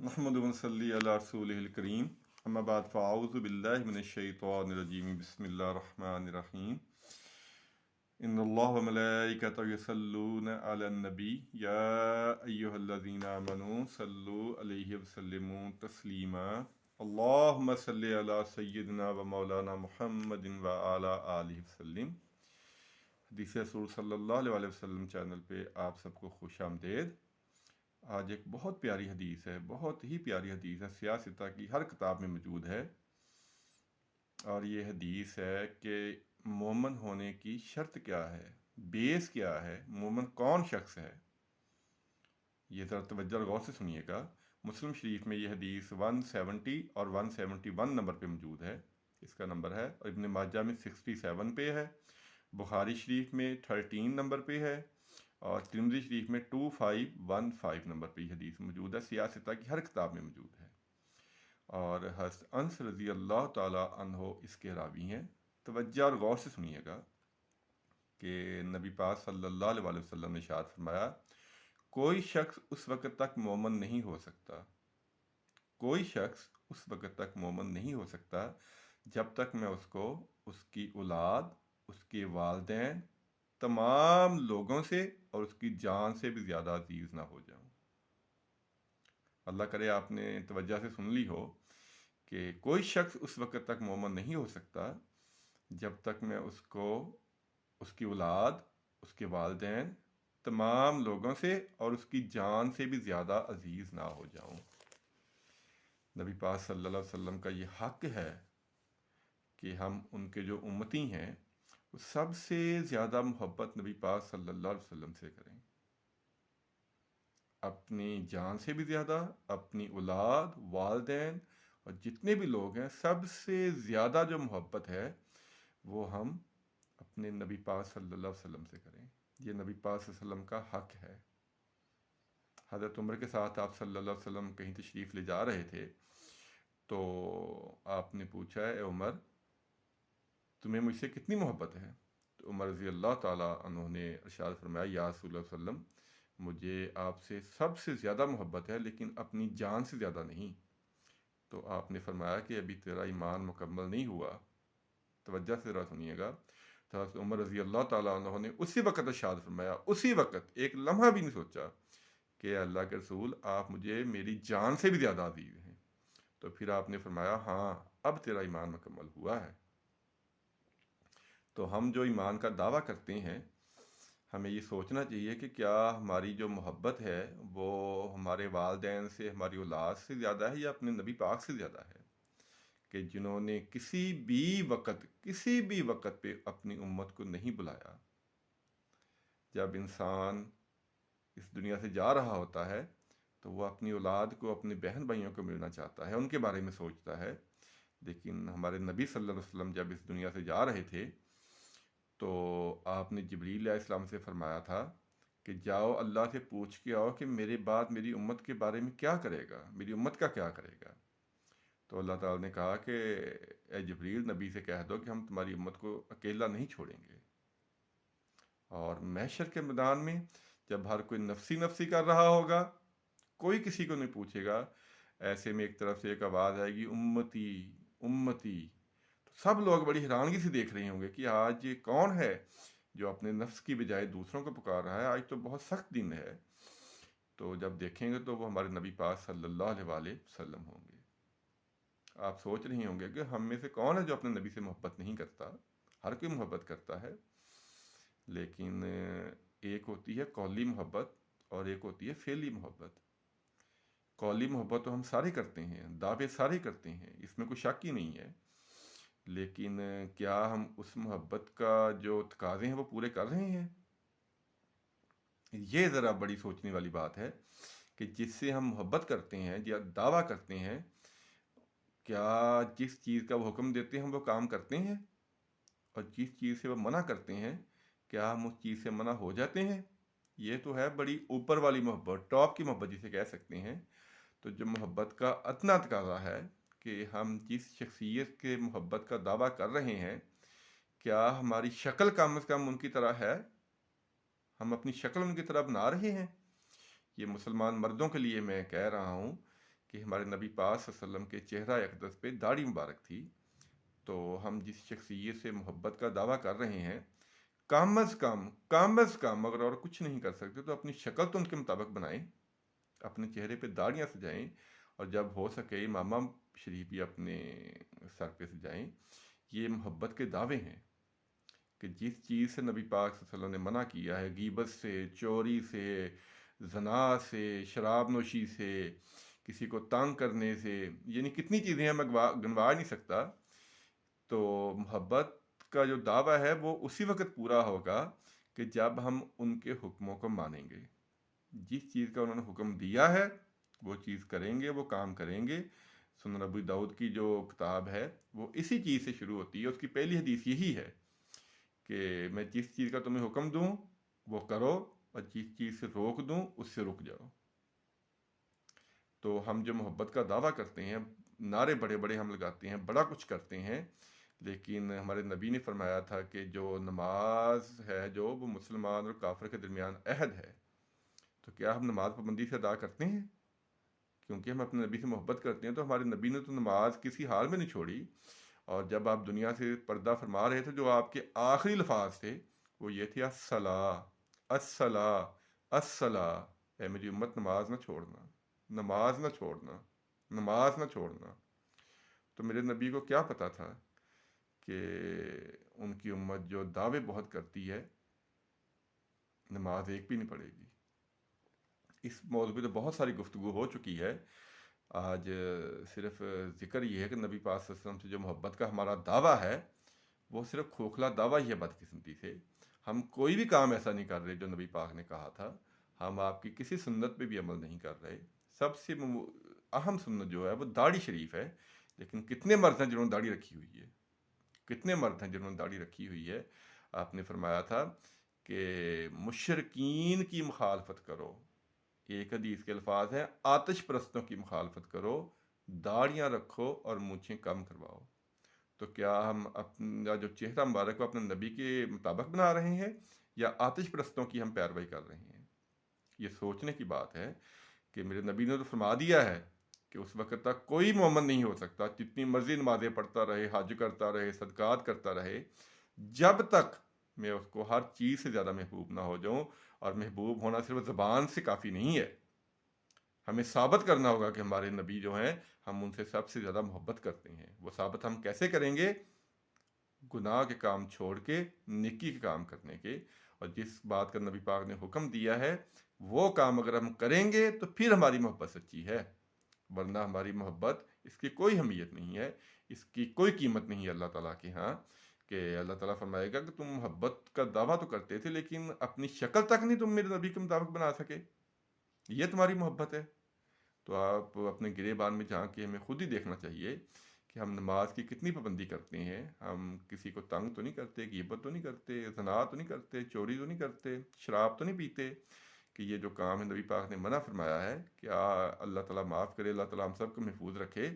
नहमदुहु व नसल्ली अला रसूलिहिल करीम अम्मा बाद फ़अऊज़ु बिल्लाहि मिनश्शैतानिर रजीम बिस्मिल्लाहिर रहमानिर रहीम इन्नल्लाह व मलाइकतहु यसल्लूना अलन नबी या अय्युहल्लज़ीना आमनू सल्लु अलैहि व सल्लिमू तस्लीमा अल्लाहुम्मा सल्लि अला सय्यिदिना व मौलाना मुहम्मदिन व अला आलिहि वसल्लम। हदीस रसूल सल्लल्लाहु अलैहि वसल्लम चैनल पे आप सबको खुश आमदेद। आज एक बहुत प्यारी हदीस है, बहुत ही प्यारी हदीस है, सियासता की हर किताब में मौजूद है। और ये हदीस है कि मोमन होने की शर्त क्या है, बेस क्या है, मोमन कौन शख्स है। ये ज़रा तवज्जो और गौर से सुनिएगा। मुस्लिम शरीफ में ये हदीस 170 और 171 नंबर पे मौजूद है, इसका नंबर है। और इब्न माजा में 67 पे है, बुखारी शरीफ में 13 नंबर पे है और तिरमिज़ी शरीफ में 2515 नंबर पे ये हदीस मौजूद है। सियासता की हर किताब में मौजूद है। और हज़रत अनस रज़ी अल्लाह ताला अन्हो इसके रावी हैं। तवज्जो और गौर से सुनिएगा कि नबी पाक सल्लल्लाहु अलैहि वसल्लम ने इरशाद फरमाया, कोई शख्स उस वक़्त तक मोमन नहीं हो सकता, कोई शख्स उस वक़्त तक मोमन नहीं हो सकता जब तक मैं उसको उसकी औलाद, उसके वालिदैन, तमाम लोगों से और उसकी जान से भी ज़्यादा अजीज़ ना हो जाऊं। अल्लाह करे आपने तवज्जो से सुन ली हो कि कोई शख्स उस वक़्त तक मोमन नहीं हो सकता जब तक मैं उसको, उसकी औलाद, उसके वालिदैन, तमाम लोगों से और उसकी जान से भी ज़्यादा अजीज़ ना हो जाऊं। नबी पाक सल्लल्लाहु अलैहि वसल्लम का ये हक़ है कि हम उनके जो उम्मती हैं वो सबसे ज़्यादा मोहब्बत नबी पाक सल्लल्लाहु अलैहि वसल्लम से करें, अपनी जान से भी ज़्यादा, अपनी औलाद, वालिदैन और जितने भी लोग हैं सबसे ज़्यादा जो मोहब्बत है वो हम अपने नबी पाक सल्लल्लाहु अलैहि वसल्लम से करें। ये नबी पाक सल्लल्लाहु अलैहि वसल्लम का हक़ है। हज़रत उमर के साथ आप सल्लल्लाहु अलैहि वसल्लम कहीं तशरीफ़ ले जा रहे थे तो आपने पूछा, ए उमर तुम्हें मुझसे कितनी मोहब्बत है। तो उमर रज़ी अल्लाह ताला अन्हु ने इरशाद फरमाया, या रसूल अल्लाह सल्लम मुझे आपसे सबसे ज़्यादा मोहब्बत है लेकिन अपनी जान से ज़्यादा नहीं। तो आपने फरमाया कि अभी तेरा ईमान मुकम्मल नहीं हुआ। तवज्जो से ज़रा सुनिएगा। तो उमर रज़ी अल्लाह ताला अन्हु ने उसी वक़्त इरशाद फरमाया, उसी वक़्त, एक लम्हा भी नहीं सोचा कि अल्लाह के रसूल आप मुझे मेरी जान से भी ज़्यादा अजीज़ हैं। तो फिर आपने फरमाया, हाँ अब तेरा ईमान मुकम्मल हुआ है। तो हम जो ईमान का दावा करते हैं हमें ये सोचना चाहिए कि क्या हमारी जो मोहब्बत है वो हमारे वालिदैन से, हमारी औलाद से ज़्यादा है या अपने नबी पाक से ज़्यादा है, कि जिन्होंने किसी भी वक़्त पे अपनी उम्मत को नहीं बुलाया। जब इंसान इस दुनिया से जा रहा होता है तो वो अपनी औलाद को, अपने बहन भाइयों को मिलना चाहता है, उनके बारे में सोचता है। लेकिन हमारे नबी सल्लल्लाहु अलैहि वसल्लम जब इस दुनिया से जा रहे थे तो आपने जिब्रील अलैहिस्सलाम से फरमाया था कि जाओ अल्लाह से पूछ के आओ कि मेरे बाद मेरी उम्मत के बारे में क्या करेगा, मेरी उम्मत का क्या करेगा। तो अल्लाह ताला ने कहा कि ए जिब्रील नबी से कह दो कि हम तुम्हारी उम्मत को अकेला नहीं छोड़ेंगे। और महशर के मैदान में जब हर कोई नफसी नफसी कर रहा होगा, कोई किसी को नहीं पूछेगा, ऐसे में एक तरफ से एक आवाज़ आएगी, उम्मती उम्मती। तो सब लोग बड़ी हैरानगी से देख रहे होंगे कि आज ये कौन है जो अपने नफ्स की बजाय दूसरों को पुकार रहा है, आज तो बहुत सख्त दिन है। तो जब देखेंगे तो वो हमारे नबी पाक सल्लल्लाहु अलैहि वसल्लम होंगे। आप सोच रही होंगे कि हम में से कौन है जो अपने नबी से मोहब्बत नहीं करता। हर कोई मोहब्बत करता है, लेकिन एक होती है कौली मोहब्बत और एक होती है फेली मोहब्बत। कौली मोहब्बत तो हम सारे करते हैं, दावे सारे करते हैं, इसमें कोई शक ही नहीं है। लेकिन क्या हम उस मोहब्बत का जो तकाज़े हैं वो पूरे कर रहे हैं? ये ज़रा बड़ी सोचने वाली बात है कि जिससे हम मोहब्बत करते हैं या दावा करते हैं, क्या जिस चीज़ का वो हुक्म देते हैं हम वो काम करते हैं, और जिस चीज़ से वो मना करते हैं क्या हम उस चीज़ से मना हो जाते हैं। ये तो है बड़ी ऊपर वाली मोहब्बत, टॉप की मोहब्बत जिसे कह सकते हैं। तो जो मोहब्बत का अदना तकाज़ा है कि हम जिस शख्सियत के मोहब्बत का दावा कर रहे हैं, क्या हमारी शक्ल कम से कम उनकी तरह है, हम अपनी शक्ल उनकी तरह बना रहे हैं। ये मुसलमान मर्दों के लिए मैं कह रहा हूँ کہ ہمارے نبی پاک صلی اللہ علیہ وسلم کے چہرہ اقدس پہ داڑھی مبارک تھی، تو ہم جس شخصیت سے محبت کا دعویٰ کر رہے ہیں، کم از کم اگر اور کچھ نہیں کر سکتے تو اپنی شکل تو ان کے مطابق بنائیں، اپنے چہرے پہ داڑیاں سجائیں، اور جب ہو سکے امامہ شریف بھی اپنے سر پہ سجائیں۔ یہ محبت کے دعوے ہیں کہ جس چیز سے نبی پاک صلی اللہ علیہ وسلم نے منع کیا ہے، غیبت سے، چوری سے، زنا سے، شراب نوشی سے، کسی کو تنگ کرنے سے، یعنی کتنی چیزیں ہیں، میں گنوا نہیں سکتا۔ تو محبت کا جو دعویٰ ہے وہ اسی وقت پورا ہوگا کہ جب ہم ان کے حکموں کو مانیں گے، جس چیز کا انہوں نے حکم دیا ہے وہ چیز کریں گے، وہ کام کریں گے۔ سنن ابو داؤد کی جو کتاب ہے وہ اسی چیز سے شروع ہوتی ہے، اس کی پہلی حدیث یہی ہے کہ میں جس چیز کا تمہیں حکم دوں وہ کرو، اور جس چیز سے روک دوں اس سے رک جاؤ۔ تو ہم جو محبت کا دعویٰ کرتے ہیں، نعرے بڑے بڑے ہم لگاتے ہیں، بڑا کچھ کرتے ہیں، لیکن ہمارے نبی نے فرمایا تھا کہ جو نماز ہے جو وہ مسلمان اور کافر کے درمیان عہد ہے، تو کیا ہم نماز پابندی سے ادا کرتے ہیں؟ کیونکہ ہم اپنے نبی سے محبت کرتے ہیں، تو ہمارے نبی نے تو نماز کسی حال میں نہیں چھوڑی، اور جب آپ دنیا سے پردہ فرما رہے تھے جو آپ کے آخری الفاظ تھے وہ یہ تھے الصلاۃ، الصلاۃ، الصلاۃ، اے میری امت نماز نہ چھوڑنا، نماز نہ چھوڑنا، نماز نہ چھوڑنا۔ تو میرے نبی کو کیا پتا تھا کہ ان کی امت جو دعوے بہت کرتی ہے نماز ایک بھی نہیں پڑے گی۔ اس موضوع پہ تو بہت ساری گفتگو ہو چکی ہے، آج صرف ذکر یہ ہے کہ نبی پاک صلی اللہ علیہ وسلم سے جو محبت کا ہمارا دعویٰ ہے وہ صرف کھوکھلا دعویٰ ہی ہے بدقسمتی سے۔ ہم کوئی بھی کام ایسا نہیں کر رہے جو نبی پاک نے کہا تھا، ہم آپ کی کسی سنت پہ بھی عمل نہیں کر رہے۔ سب سے اہم سنت جو ہے وہ داڑھی شریف ہے، لیکن کتنے مرد ہیں جنہوں نے داڑھی رکھی ہوئی ہے، کتنے مرد ہیں جنہوں نے داڑھی رکھی ہوئی ہے۔ آپ نے فرمایا تھا کہ مشرکین کی مخالفت کرو، ایک حدیث کے الفاظ ہیں آتش پرستوں کی مخالفت کرو، داڑیاں رکھو اور مونچھیں کم کرواؤ۔ تو کیا ہم اپنا جو چہرہ مبارک کو اپنے نبی کے مطابق بنا رہے ہیں یا آتش پرستوں کی ہم پیروی کر رہے ہیں؟ یہ سوچنے کی بات ہے کہ میرے نبی نے تو فرما دیا ہے کہ اس وقت تک کوئی مومن نہیں ہو سکتا، جتنی مرضی نمازیں پڑھتا رہے، حج کرتا رہے، صدقات کرتا رہے، جب تک میں اس کو ہر چیز سے زیادہ محبوب نہ ہو جاؤں۔ اور محبوب ہونا صرف زبان سے کافی نہیں ہے، ہمیں ثابت کرنا ہوگا کہ ہمارے نبی جو ہیں ہم ان سے سب سے زیادہ محبت کرتے ہیں۔ وہ ثابت ہم کیسے کریں گے؟ گناہ کے کام چھوڑ کے نیکی کے کام کرنے کے، اور جس بات کا نبی پاک نے حکم دیا ہے وہ کام اگر ہم کریں گے تو پھر ہماری محبت سچی ہے، ورنہ ہماری محبت اس کی کوئی اہمیت نہیں ہے، اس کی کوئی قیمت نہیں ہے اللہ تعالیٰ کے ہاں۔ کہ اللہ تعالیٰ فرمائے گا کہ تم محبت کا دعویٰ تو کرتے تھے لیکن اپنی شکل تک نہیں تم میرے نبی کے مطابق بنا سکے، یہ تمہاری محبت ہے۔ تو آپ اپنے گریبان میں جا کے ہمیں خود ہی دیکھنا چاہیے کہ ہم نماز کی کتنی پابندی کرتے ہیں۔ ہم کسی کو تنگ تو نہیں کرتے، غیبت تو نہیں کرتے، زنا تو نہیں کرتے، چوری تو نہیں کرتے، شراب تو نہیں پیتے، کہ یہ جو کام ہے نبی پاک نے منع فرمایا ہے کہ اللہ تعالیٰ معاف کرے، اللہ تعالیٰ ہم سب کو محفوظ رکھے،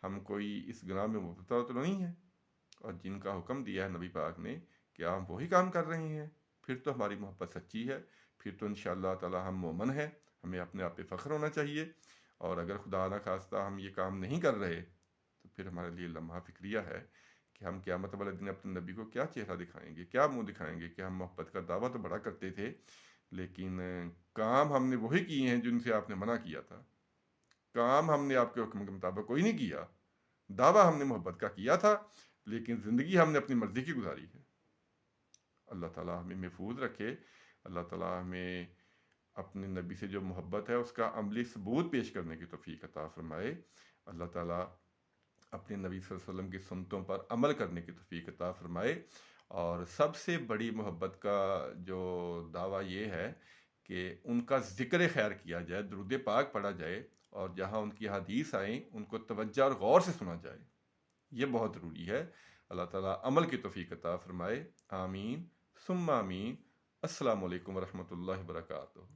ہم کوئی اس گناہ میں مبتلا تو نہیں ہے، اور جن کا حکم دیا ہے نبی پاک نے کیا ہم وہی کام کر رہے ہیں، پھر تو ہماری محبت سچی ہے، پھر تو انشاءاللہ تعالیٰ ہم مومن ہیں، ہمیں اپنے آپ پہ فخر ہونا چاہیے۔ اور اگر خدا نہ خواستہ ہم یہ کام نہیں کر رہے تو پھر ہمارے لیے لمحہ فکریہ ہے کہ ہم قیامت والے دن اپنے نبی کو کیا چہرہ دکھائیں گے، کیا منہ دکھائیں گے کہ ہم محبت کا دعویٰ تو بڑا کرتے تھے لیکن کام ہم نے وہی کیے ہیں جن سے آپ نے منع کیا تھا، کام ہم نے آپ کے حکم کے مطابق کوئی نہیں کیا، دعویٰ ہم نے محبت کا کیا تھا لیکن زندگی ہم نے اپنی مرضی کی گزاری ہے۔ اللہ تعالیٰ ہمیں محفوظ رکھے، اللہ تعالیٰ ہمیں اپنے نبی سے جو محبت ہے اس کا عملی ثبوت پیش کرنے کی توفیق عطا فرمائے۔ اللہ تعالیٰ اپنے نبی صلی اللہ علیہ وسلم کی سنتوں پر عمل کرنے کی توفیق عطا فرمائے۔ اور سب سے بڑی محبت کا جو دعویٰ یہ ہے کہ ان کا ذکر خیر کیا جائے، درود پاک پڑھا جائے، اور جہاں ان کی حدیث آئیں ان کو توجہ اور غور سے سنا جائے، یہ بہت ضروری ہے۔ اللہ تعالیٰ عمل کی توفیق عطا فرمائے، آمین ثم آمین۔ السلام علیکم ورحمۃ اللہ وبرکاتہ۔